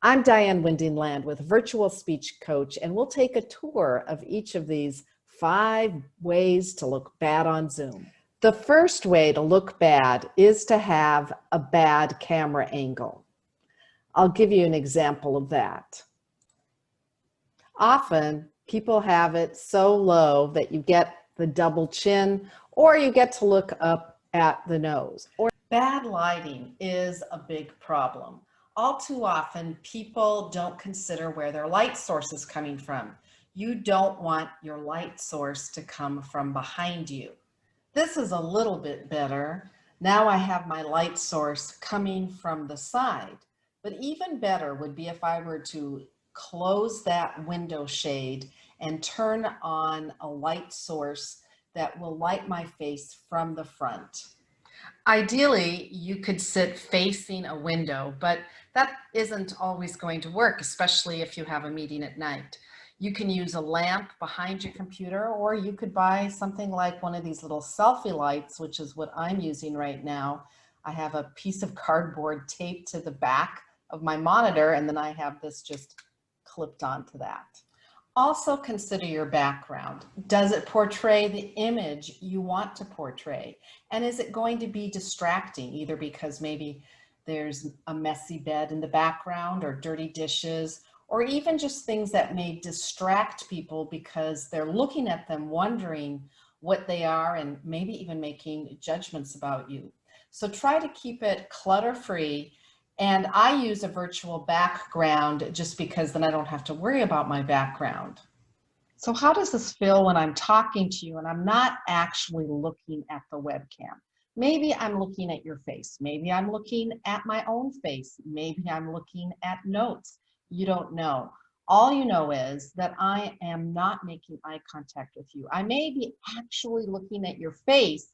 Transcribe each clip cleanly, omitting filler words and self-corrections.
I'm Diane Windingland with Virtual Speech Coach, and we'll take a tour of each of these 5 ways to look bad on Zoom. The first way to look bad is to have a bad camera angle. I'll give you an example of that. Often, people have it so low that you get the double chin, or you get to look up at the nose. Or bad lighting is a big problem. All too often, people don't consider where their light source is coming from. You don't want your light source to come from behind you. This is a little bit better. Now I have my light source coming from the side, but even better would be if I were to close that window shade and turn on a light source that will light my face from the front. Ideally, you could sit facing a window, but that isn't always going to work, especially if you have a meeting at night. You can use a lamp behind your computer, or you could buy something like one of these little selfie lights, which is what I'm using right now. I have a piece of cardboard taped to the back of my monitor, and then I have this just clipped onto that. Also consider your background. Does it portray the image you want to portray? And is it going to be distracting, either because maybe there's a messy bed in the background or dirty dishes, or even just things that may distract people because they're looking at them wondering what they are and maybe even making judgments about you. So try to keep it clutter-free. And I use a virtual background just because then I don't have to worry about my background. So how does this feel when I'm talking to you and I'm not actually looking at the webcam? Maybe I'm looking at your face. Maybe I'm looking at my own face. Maybe I'm looking at notes. You don't know. All you know is that I am not making eye contact with you. I may be actually looking at your face,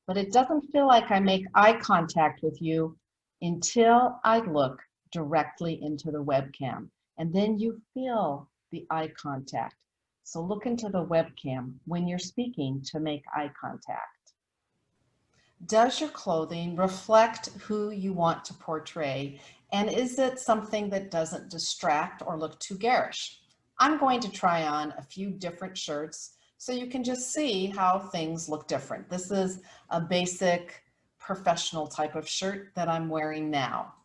but it doesn't feel like I make eye contact with you until I look directly into the webcam, and then you feel the eye contact. So look into the webcam when you're speaking to make eye contact. Does your clothing reflect who you want to portray, and is it something that doesn't distract or look too garish? I'm going to try on a few different shirts so you can just see how things look different. This is a basic professional type of shirt that I'm wearing now.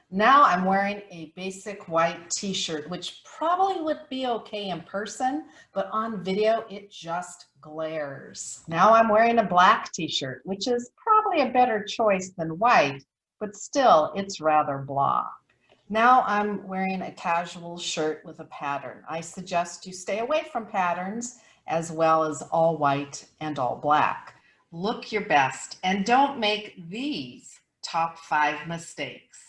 Now I'm wearing a basic white t-shirt, which probably would be okay in person, but on video it just glares. Now I'm wearing a black t-shirt, which is probably a better choice than white, but still it's rather blah. Now I'm wearing a casual shirt with a pattern. I suggest you stay away from patterns as well as all white and all black. Look your best and don't make these top 5 mistakes.